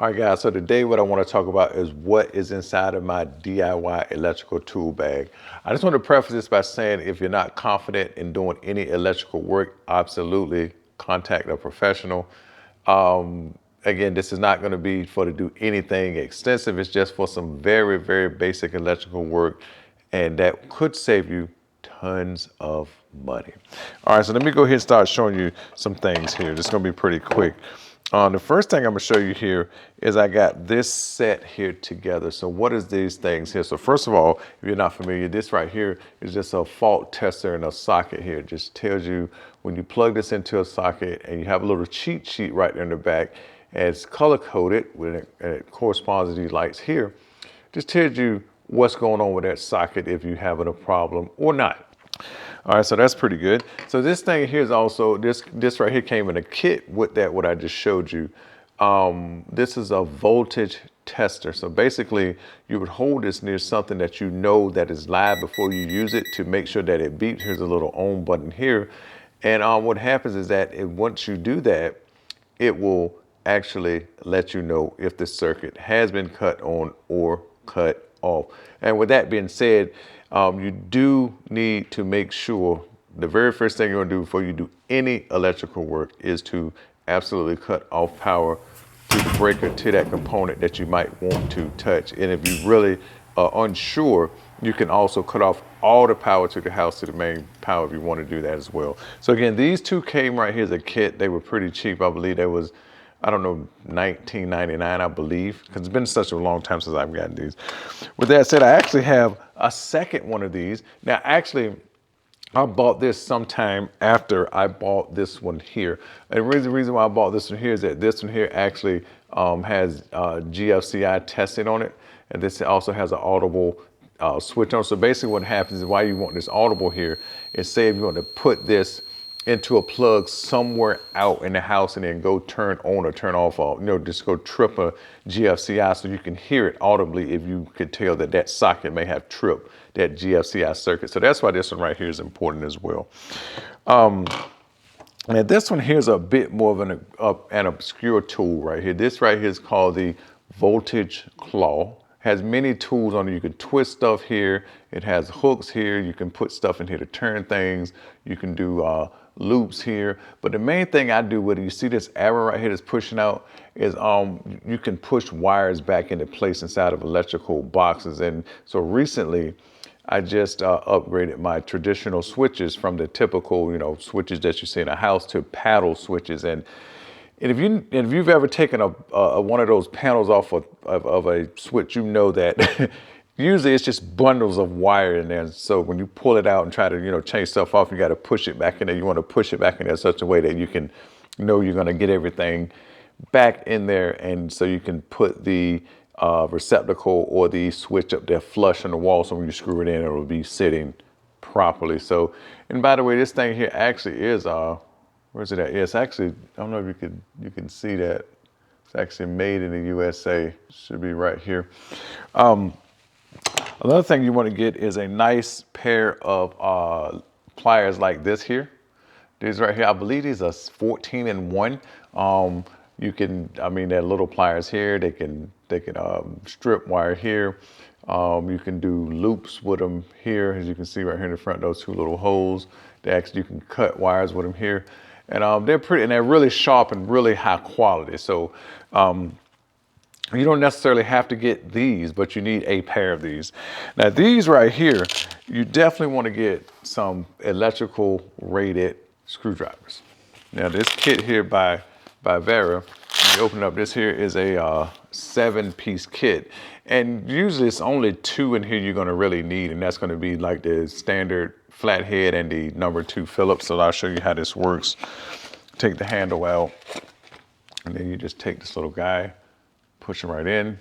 All right, guys, so today what I want to talk about is what is inside of my DIY electrical tool bag. I just want to preface this by saying if you're not confident in doing any electrical work, absolutely contact a professional. Again, this is not going to be for to do anything extensive. It's just for some very, very basic electrical work, and that could save you tons of money. All right, so let me go ahead and start showing you some things here. This is going to be pretty quick. The first thing I'm going to show you here is I got this set here together. So what is these things here? So first of all, if you're not familiar, this right here is just a fault tester in a socket here. It just tells you when you plug this into a socket, and you have a little cheat sheet right there in the back, and it's color coded and it corresponds to these lights here. Just tells you what's going on with that socket if you're having a problem or not. All right, so that's pretty good. So this thing here is also, this right here came in a kit with that, what I just showed you. This is a voltage tester. So basically you would hold this near something that you know that is live before you use it to make sure that it beeps. Here's a little on button here. And what happens is that once you do that, it will actually let you know if the circuit has been cut on or cut off. And with that being said, you do need to make sure the very first thing you're going to do before you do any electrical work is to absolutely cut off power to the breaker, to that component that you might want to touch. And if you really are unsure, you can also cut off all the power to the house, to the main power, if you want to do that as well. So again, these two came right here as a kit. They were pretty cheap. I believe they was, I don't know, $19.99, I believe, because it's been such a long time since I've gotten these. With that said, I actually have a second one of these. Now, actually, I bought this sometime after I bought this one here. And the reason why I bought this one here is that this one here actually has GFCI tested on it. And this also has an audible switch on. So basically what happens is why you want this audible here is, say if you want to put this into a plug somewhere out in the house and then go turn on or turn off, just go trip a GFCI so you can hear it audibly if you could tell that that socket may have tripped that GFCI circuit. So that's why this one right here is important as well. Now this one here is a bit more of an obscure tool right here. This right here is called the voltage claw. Has many tools on it. You can twist stuff here. It has hooks here. You can put stuff in here to turn things. You can do loops here. But the main thing I do with it, you see this arrow right here that's pushing out, is you can push wires back into place inside of electrical boxes. And so recently, I just upgraded my traditional switches from the typical, switches that you see in a house to paddle switches. And if you've ever taken one of those panels off of a switch, you know that usually it's just bundles of wire in there. So when you pull it out and try to change stuff off, you got to push it back in there. You want to push it back in there in such a way that you can know you're going to get everything back in there, and so you can put the receptacle or the switch up there flush on the wall. So when you screw it in, it will be sitting properly. So, and by the way, this thing here actually is where's it at? Yeah, it's actually, I don't know if you can see that. It's actually made in the USA. Should be right here. Another thing you want to get is a nice pair of pliers like this here. These right here, I believe these are 14-in-1. They're little pliers here. They can strip wire here. You can do loops with them here, as you can see right here in the front, those two little holes. You can cut wires with them here. And they're pretty, and they're really sharp and really high quality. So you don't necessarily have to get these, but you need a pair of these. Now these right here, you definitely want to get some electrical rated screwdrivers. Now this kit here by Vera, you open up, this here is a 7-piece kit. And usually it's only 2 in here you're gonna really need, and that's gonna be like the standard flathead and the number 2 Phillips. So I'll show you how this works. Take the handle out, and then you just take this little guy, push him right in,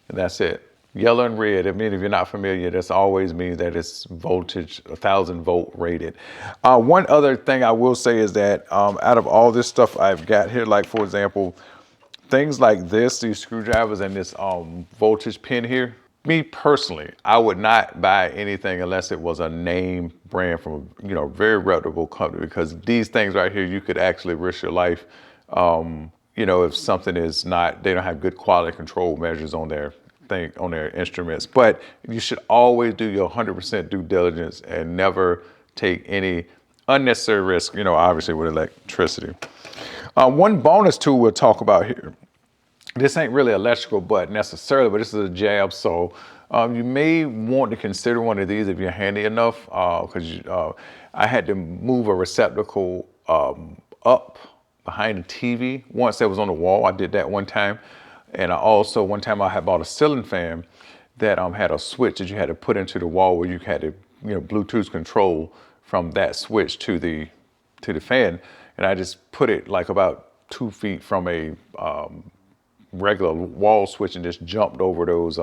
and that's it. Yellow and red, if you're not familiar, this always means that it's voltage, 1,000-volt rated. One other thing I will say is that out of all this stuff I've got here, like for example, things like this, these screwdrivers and this voltage pin here, me personally, I would not buy anything unless it was a name brand from a very reputable company, because these things right here, you could actually risk your life you know, if something is not, they don't have good quality control measures on their thing, on their instruments. But you should always do your 100% due diligence and never take any unnecessary risk, you know, obviously with electricity. One bonus tool we'll talk about here. This ain't really electrical, but necessarily, but this is a jab. So you may want to consider one of these if you're handy enough, because I had to move a receptacle up behind the TV once that was on the wall. I did that one time. And I also, one time I had bought a ceiling fan that had a switch that you had to put into the wall where you had to, you know, Bluetooth control from that switch to the fan. And I just put it like about 2 feet from a regular wall switch and just jumped over those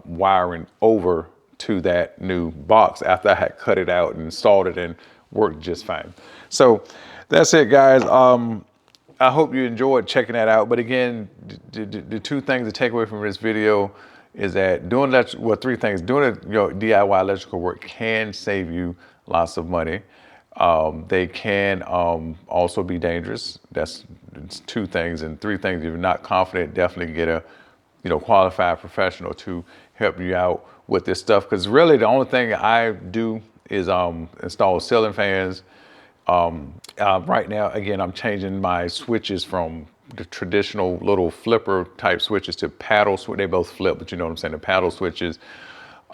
wiring over to that new box after I had cut it out and installed it, and worked just fine. So that's it, guys. I hope you enjoyed checking that out. But again, the two things to take away from this video is that doing that, well, three things. Doing your DIY electrical work can save you lots of money. They can also be dangerous. That's two things. And three things, if you're not confident, definitely get a, you know, qualified professional to help you out with this stuff. Because really the only thing I do is install ceiling fans. Right now, again, I'm changing my switches from the traditional little flipper type switches to paddle switch. They both flip, but you know what I'm saying, the paddle switches.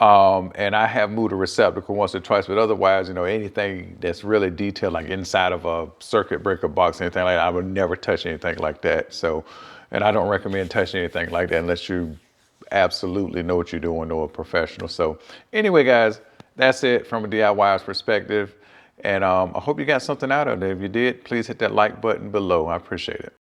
And I have moved a receptacle once or twice, but otherwise, you know, anything that's really detailed, like inside of a circuit breaker box, anything like that, I would never touch anything like that. So, and I don't recommend touching anything like that unless you absolutely know what you're doing or a professional. So anyway, guys, that's it from a DIYer's perspective. And I hope you got something out of it. If you did, please hit that like button below. I appreciate it.